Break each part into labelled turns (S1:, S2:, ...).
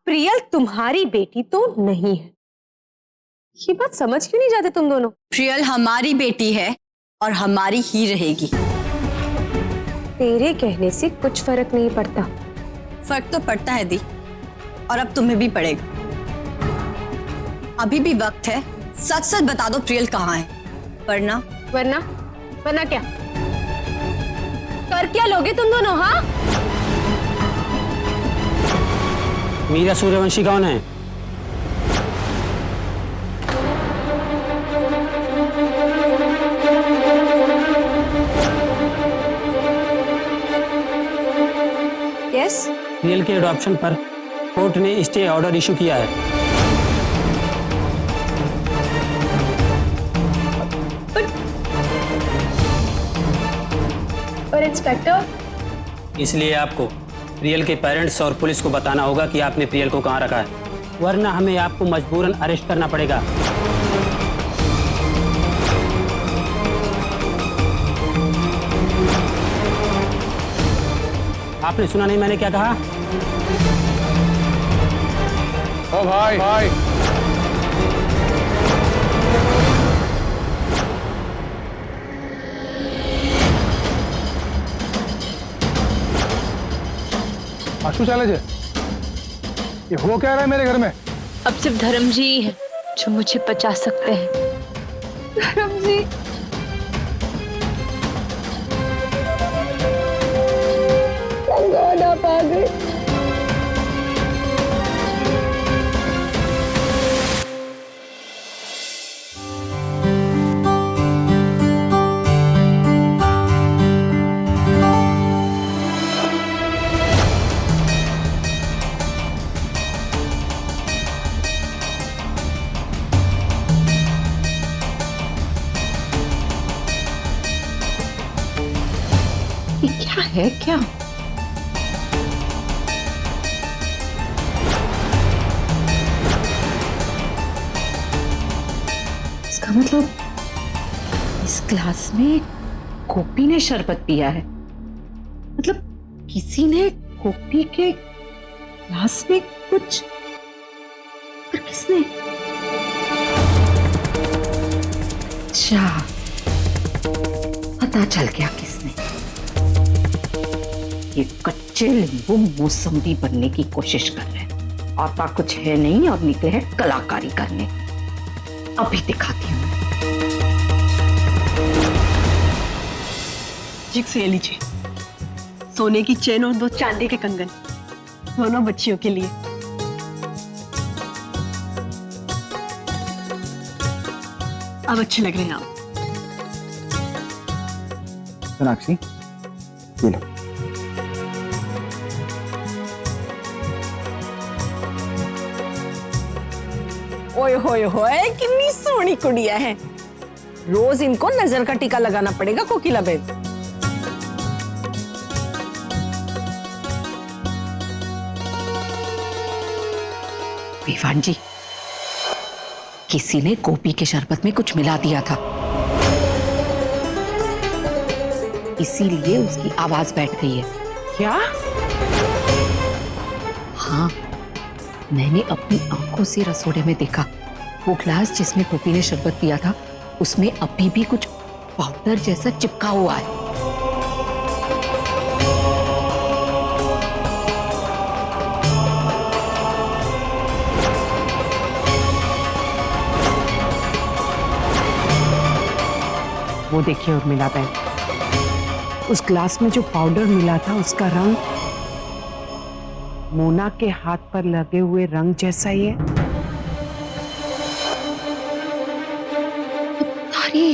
S1: प्रियल तुम्हारी बेटी तो नहीं है। ये बात समझ क्यों नहीं जाते तुम दोनों?
S2: प्रियल हमारी बेटी है और हमारी ही रहेगी।
S1: तेरे कहने से कुछ फर्क नहीं पड़ता।
S2: फर्क तो पड़ता है दी, और अब तुम्हें भी पड़ेगा। अभी भी वक्त है, सच सच बता दो प्रियल कहाँ है, वरना
S1: वरना वरना क्या कर क्या लोगे तुम दोनों? हाँ,
S3: मीरा सूर्यवंशी कौन है?
S1: यस।
S3: प्रियल के एडॉप्शन पर कोर्ट ने स्टे ऑर्डर इशू किया है।
S1: पर इंस्पेक्टर,
S3: इसलिए आपको प्रियल के पेरेंट्स और पुलिस को बताना होगा कि आपने प्रियल को कहाँ रखा है, वरना हमें आपको मजबूरन अरेस्ट करना पड़ेगा। आपने सुना नहीं मैंने क्या कहा?
S4: ओ भाई भाई, आशु चाले ये हो क्या रहा है मेरे घर में?
S5: अब सिर्फ धर्म जी ही हैं जो मुझे बचा सकते हैं।
S1: धर्म जी, ना पा गए।
S5: ये क्या है? क्या इसका मतलब? इस क्लास में गोपी ने शरबत पिया है। मतलब किसी ने गोपी के क्लास में कुछ, पर किसने? अच्छा, पता चल गया किसने। ये कच्चे नींबू मौसमी बनने की कोशिश कर रहे हैं। आता कुछ है नहीं और निकले हैं कलाकारी करने। अभी दिखाती हूँ।
S6: से लीजिए, सोने की चेन और 2 चांदी के कंगन, दोनों बच्चियों के लिए। अब अच्छे लग रहे हैं आप।
S4: सोनाक्षी, ये लो।
S6: ओए होए होए, कितनी सोहनी कुड़िया है। रोज इनको नजर का टीका लगाना पड़ेगा कोकिला बेन।
S5: विवान जी, किसी ने गोपी के शरबत में कुछ मिला दिया था, इसीलिए उसकी आवाज बैठ गई है।
S6: क्या?
S5: हाँ, मैंने अपनी आंखों से रसोड़े में देखा। वो ग्लास जिसमें गोपी ने शरबत पिया था, उसमें अभी भी कुछ पाउडर जैसा चिपका हुआ है।
S6: वो देखिए उर्मिला बहन, उस ग्लास में जो पाउडर मिला था उसका रंग मोना के हाथ पर लगे हुए रंग जैसा ही है।
S5: अरे,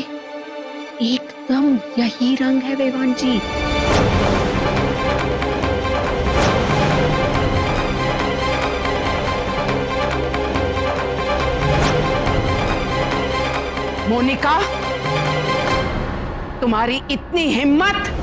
S5: एकदम यही रंग है विवान जी।
S6: मोनिका, तुम्हारी इतनी हिम्मत!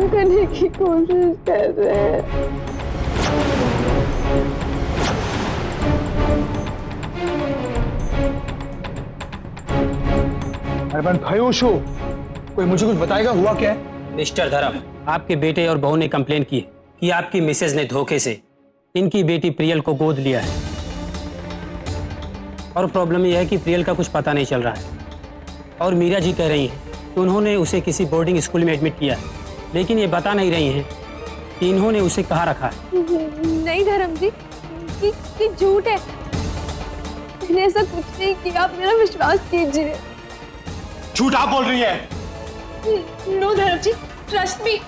S1: खत्म करने की कोशिश कर रहे हैं।
S4: अरे मैं बेहोश हूँ। कोई मुझे कुछ बताएगा हुआ क्या है?
S3: मिस्टर धर्म, आपके बेटे और बहू ने कंप्लेन की है कि आपकी मिसेज ने धोखे से इनकी बेटी प्रियल को गोद लिया है। और प्रॉब्लम यह है कि प्रियल का कुछ पता नहीं चल रहा है। और मीरा जी कह रही हैं कि उन्होंने उसे किसी बोर्डिंग स्कूल में एडमिट किया है, लेकिन ये बता नहीं रही हैं कि इन्होंने उसे कहाँ रखा है।
S1: नहीं धर्म जी, कि झूठ है। मैंने ऐसा कुछ नहीं किया, आप मेरा विश्वास कीजिए।
S4: झूठ आप बोल रही है?
S1: नो धर्म जी, ट्रस्ट मी।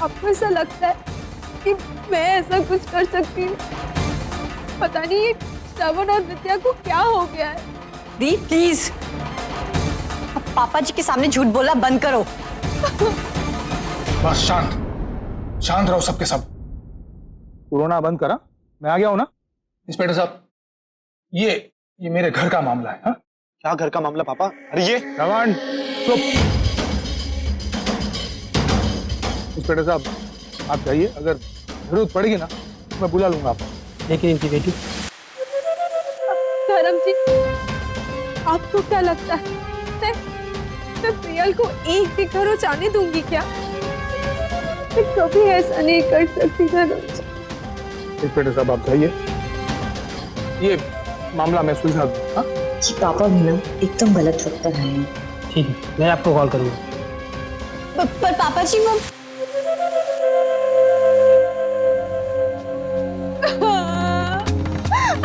S1: आपको ऐसा लगता है कि मैं ऐसा कुछ कर सकती हूँ? पता नहीं ये श्रवण और विद्या को क्या हो गया है।
S2: दी प्लीज, अब पापा जी के सामने झूठ बोलना बंद करो।
S4: बस शांत रहो सबके सब। रोना बंद करा, मैं आ गया हूं ना। इंस्पेक्टर साहब, ये मेरे घर का मामला है। हा?
S7: क्या घर का मामला पापा? अरे ये
S4: श्रवण चुप। इंस्पेक्टर साहब आप जाइए, अगर जरूरत पड़ेगी ना तो मैं बुला लूंगा आपको।
S3: लेकिन इनकी बेटी
S1: धर्म जी, आपको क्या लगता है मैं प्रियल को एक भी घरों जाने दूंगी क्या? मैं कभी ऐसा नहीं कर सकती धर्म जी।
S4: इंस्पेक्टर साहब आप जाइए, ये मामला मैं सुलझा दूंगा।
S8: जी पापा भी ना एकदम गलत वक्त पर आए हैं।
S3: ठीक है, मैं आपको कॉल करूँगा।
S2: पर पापा जी वो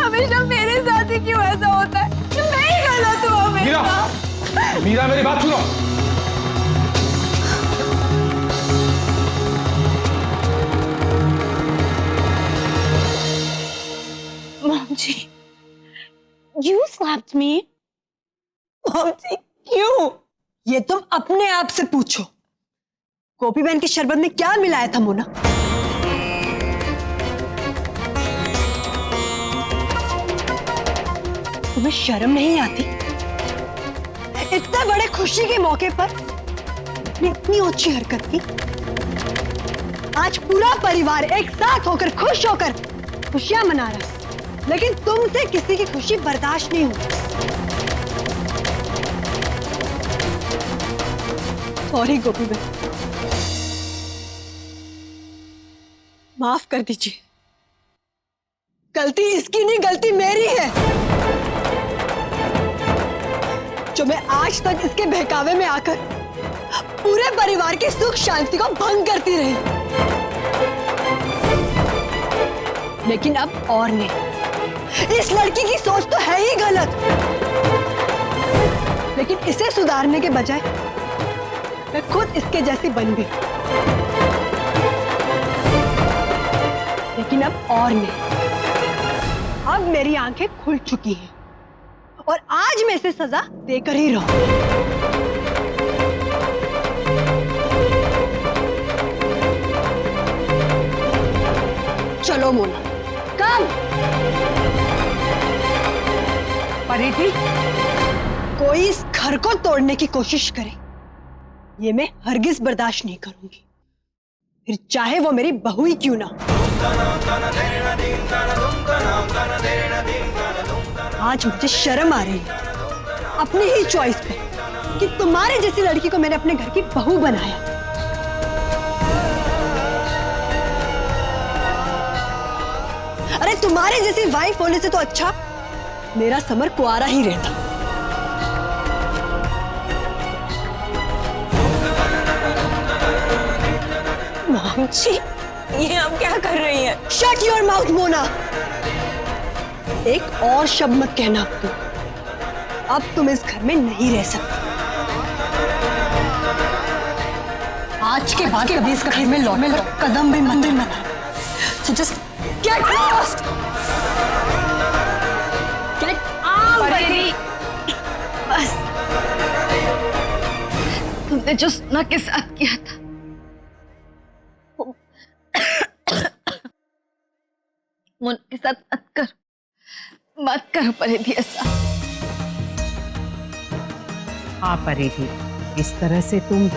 S1: हमेशा मेरे साथ ही क्यों ऐसा होता है? मैं ही गलत हूँ हमेशा।
S4: मीरा मेरी बात सुनो।
S2: Mom ji, you slapped me? Mom ji क्यों? ये तुम अपने आप से पूछो। गोपी बहन के शरबत में क्या मिलाया था मोना? तुम्हें शर्म नहीं आती? इतने बड़े खुशी के मौके पर इतनी ऊंची हरकत की। आज पूरा परिवार एक साथ होकर खुश होकर खुशियां मना रहा है, लेकिन तुमसे किसी की खुशी बर्दाश्त नहीं हुई। सॉरी गोपी बहन, माफ कर दीजिए। गलती इसकी नहीं, गलती मेरी है जो मैं आज तक इसके बहकावे में आकर पूरे परिवार की सुख शांति को भंग करती रही। लेकिन अब और नहीं, इस लड़की की सोच तो है ही गलत, लेकिन इसे सुधारने के बजाय मैं खुद इसके जैसी बन गई। लेकिन अब और नहीं, अब मेरी आंखें खुल चुकी हैं और आज मैं इसे सजा देकर ही रहूं। चलो मोना, कम। परिधि, कोई इस घर को तोड़ने की कोशिश करे, ये मैं हरगिज बर्दाश्त नहीं करूंगी, फिर चाहे वो मेरी बहू ही क्यों ना। आज मुझे शर्म आ रही है अपनी ही चॉइस पे कि तुम्हारे जैसी लड़की को मैंने अपने घर की बहू बनाया। अरे तुम्हारे जैसी वाइफ होने से तो अच्छा मेरा समर कुआरा ही रहता। मॉम जी, ये आप क्या कर रही हैं? Shut your mouth Mona. एक और शब्द मत कहना अब तुम इस घर में नहीं रह सकती। आज के बाद कभी इस घर में लौटने कदम भी मत बढ़ाना। So just get lost. Get out. बस तुमने जो सुना के साथ किया था मुन के साथ मत करो परिधि ऐसा।
S5: हाँ परिधि, इस तरह से तुम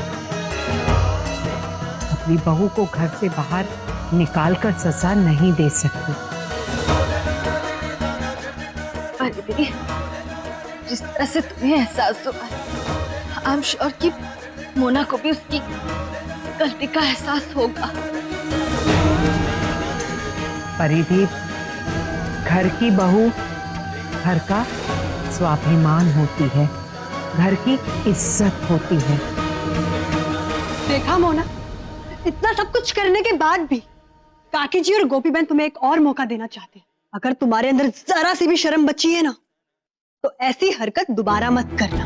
S5: अपनी बहू को घर से बाहर निकालकर सजा नहीं दे सकती।
S1: अरे दीदी, जिस तरह से तुम्हें एहसास हुआ, आई एम श्योर कि मोना को भी उसकी गलती का एहसास होगा।
S5: परिदीप, घर की बहू घर का स्वाभिमान होती है, घर की इज्जत होती है।
S2: देखा मोना, इतना सब कुछ करने के बाद भी काकी जी और गोपी बहन तुम्हें एक और मौका देना चाहते हैं। अगर तुम्हारे अंदर जरा सी भी शर्म बची है ना, तो ऐसी हरकत दोबारा मत करना।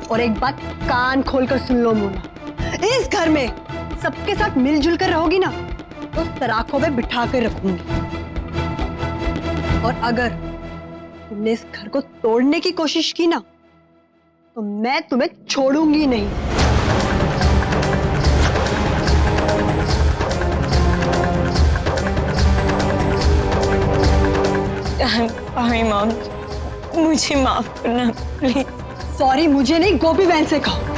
S2: और एक बात कान खोलकर सुन लो मोना, इस घर में सबके साथ मिलजुल कर रहोगी ना, तो सराखों में बिठा कर रखूंगी। और अगर तुमने इस घर को तोड़ने की कोशिश की ना, तो मैं तुम्हें छोड़ूंगी नहीं।
S6: सॉरी मॉम, मुझे माफ करना प्लीज।
S2: सॉरी मुझे नहीं, गोपी बहन से कहो।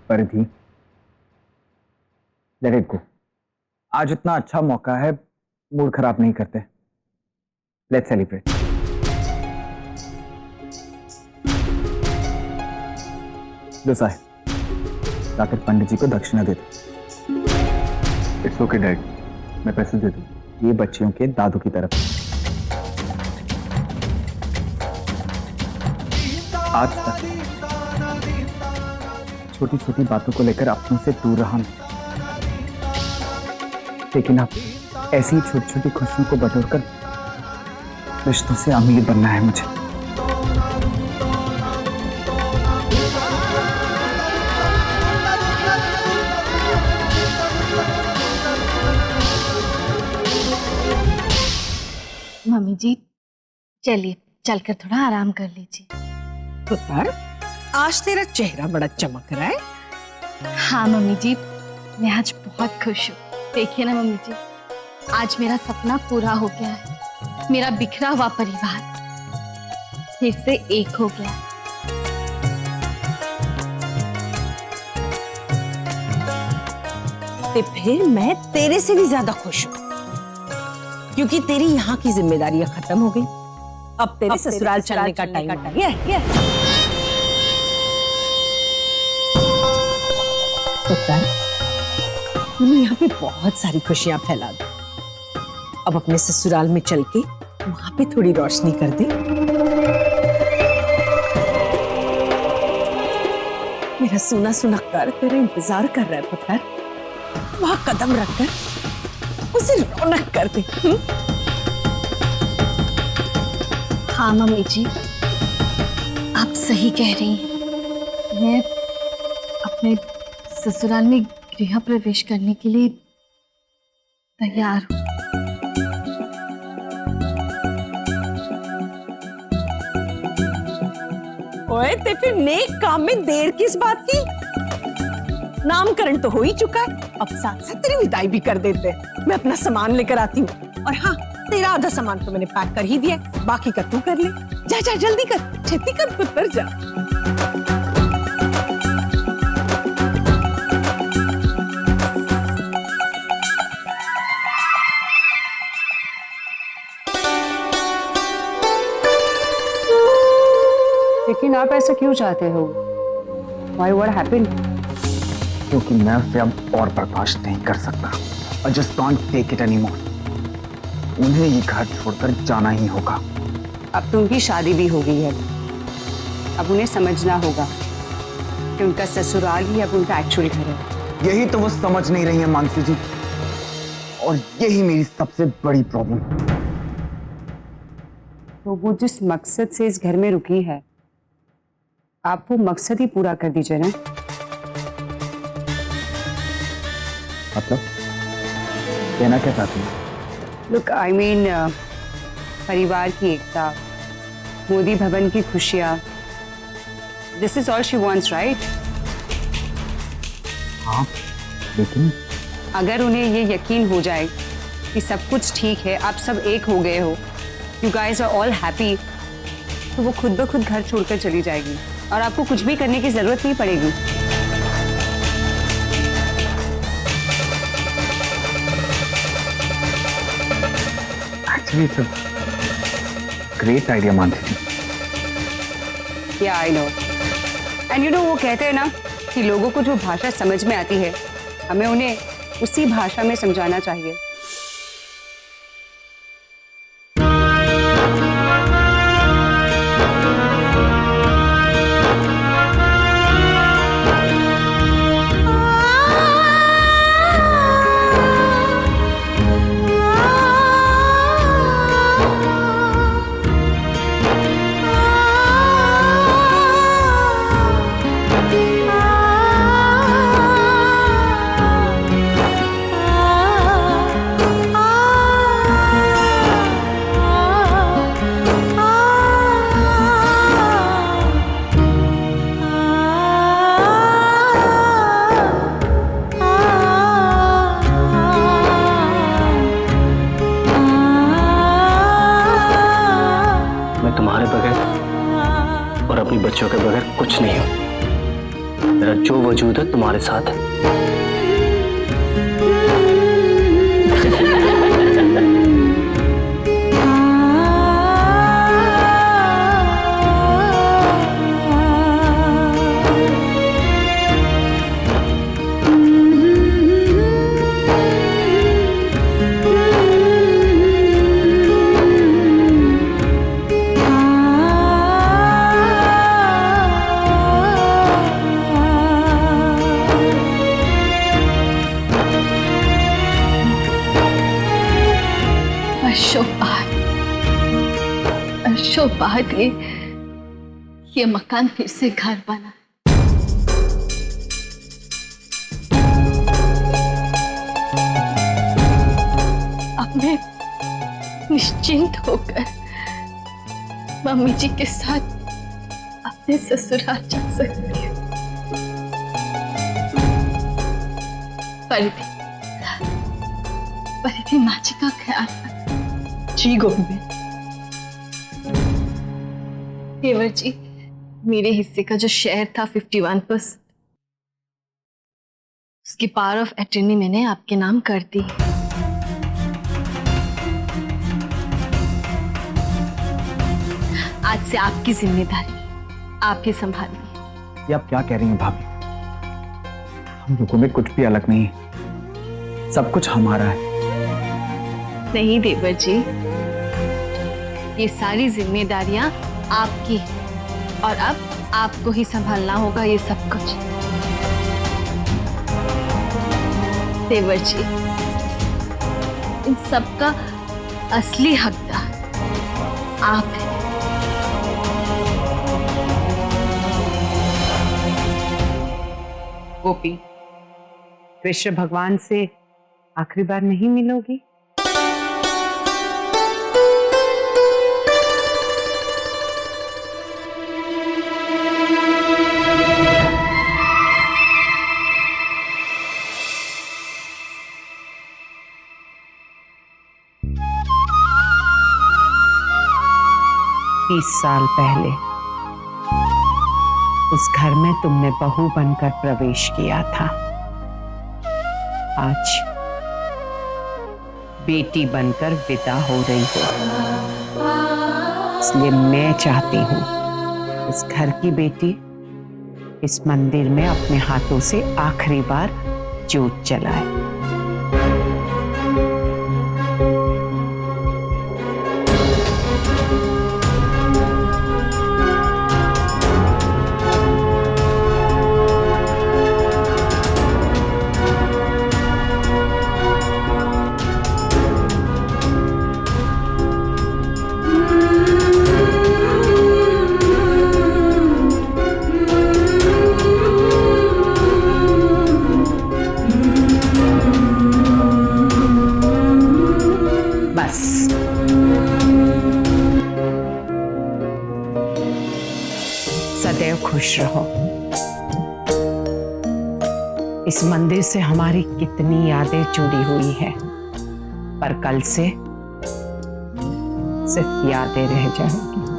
S9: परिधि, लेट इट गो। आज इतना अच्छा मौका है, मूड खराब नहीं करते। Let's celebrate. लो साहब, जाकर पंडित जी को दक्षिणा दे दो। इट्स ओके डैड, मैं पैसे दे दूँ। ये बच्चियों के दादू की तरफ। आज तक छोटी छोटी बातों को लेकर अपनों से दूर रहा मैं, लेकिन अब ऐसी ही छोटी छोटी खुशियों को बटोरकर रिश्तों से अमीर बनना है मुझे।
S1: मम्मी जी, चलिए चलकर थोड़ा आराम कर लीजिए।
S6: पुत्र, आज तेरा चेहरा बड़ा चमक रहा है।
S1: हाँ मम्मी जी, मैं आज बहुत खुश हूँ। देखिए ना मम्मी जी, आज मेरा सपना पूरा हो गया है। मेरा बिखरा हुआ परिवार फिर से एक हो गया।
S6: तो फिर मैं तेरे से भी ज्यादा खुश हूँ, क्योंकि तेरी यहाँ की जिम्मेदारियां खत्म हो गई। अब तेरे ससुराल चलने का टाइम आ गया है। तूने यहाँ पे बहुत सारी खुशियां फैला दी। अब अपने ससुराल में चल के वहां पे थोड़ी रोशनी कर दे। मेरा सोना सुना कर तेरा इंतजार कर रहा है पुत्र। वहां कदम रखकर उसे रौनक कर दे।
S1: हाँ मम्मी जी, आप सही कह रही हैं। मैं अपने ससुराल में गृह प्रवेश करने के लिए तैयार हूँ।
S6: ओए, ते फिर नेक काम में देर किस बात की? नामकरण तो हो ही चुका है, अब साथ साथ तेरी विदाई भी कर देते हैं। मैं अपना सामान लेकर आती हूँ। और हाँ, तेरा आधा सामान तो मैंने पैक कर ही दिया है, बाकी का तू कर ले। जा जा, जल्दी कर, छेती कर पुत्र, जा।
S5: लेकिन आप ऐसा क्यों चाहते हो? Why, what happened?
S9: क्योंकि मैं उसे अब और बर्दाश्त नहीं कर सकता। I just can't take it anymore. उन्हें ये घर छोड़कर जाना ही होगा।
S10: अब तो उनकी शादी भी हो गई है। अब उन्हें समझना होगा कि उनका ससुराल ही अब उनका एक्चुअल घर है।
S9: यही तो वो समझ नहीं रही है मानसी जी, और यही मेरी सबसे बड़ी प्रॉब्लम।
S10: तो वो जिस मकसद से इस घर में रुकी है, आप वो मकसद ही पूरा कर दीजिए ना।
S9: मतलब कहना क्या चाहती हैं?
S10: लुक, आई मीन परिवार की एकता, मोदी भवन की खुशियां, this is all she wants, right?
S9: हाँ, लेकिन
S10: अगर उन्हें ये यकीन हो जाए कि सब कुछ ठीक है, आप सब एक हो गए हो, you guys are all happy, तो वो खुद ब खुद घर छोड़कर चली जाएगी और आपको कुछ भी करने की जरूरत नहीं पड़ेगी।
S9: Actually it's great idea Mansi ji.
S10: Yeah I know, and you know वो कहते हैं ना कि लोगों को जो भाषा समझ में आती है हमें उन्हें उसी भाषा में समझाना चाहिए।
S11: तुम्हारे बगैर और अपनी बच्चों के बगैर कुछ नहीं हूं। मेरा जो वजूद है तुम्हारे साथ है।
S1: वर्षों बाद ये मकान फिर से घर बना। अब मैं निश्चिंत होकर मम्मी जी के साथ अपने ससुराल जा सकती हूँ। परिधि माँ जी का ख्याल रखना।
S2: जी गोपी।
S1: देवर जी, मेरे हिस्से का जो शेयर था 51%, उसकी पावर ऑफ अटर्नी मैंने आपके नाम कर दी। आज से आपकी जिम्मेदारी आप ही संभालिए।
S9: ये आप क्या कह रही हैं भाभी? हम लोगों में कुछ भी अलग नहीं है, सब कुछ हमारा है।
S1: नहीं देवर जी, ये सारी जिम्मेदारियां आपकी और अब आपको ही संभालना होगा ये सब कुछ। देवर जी, इन सब का असली हकदार आप हैं।
S10: गोपी, कृष्ण भगवान से आखिरी बार नहीं मिलोगी? साल पहले इस घर में तुमने बहू बनकर प्रवेश किया था। आज बेटी बनकर विदा हो रही हो। इसलिए मैं चाहती हूं इस घर की बेटी इस मंदिर में अपने हाथों से आखिरी बार जोत जलाए। सदैव खुश रहो। इस मंदिर से हमारी कितनी यादें जुड़ी हुई है,
S6: पर कल से सिर्फ यादें रह जाएंगी।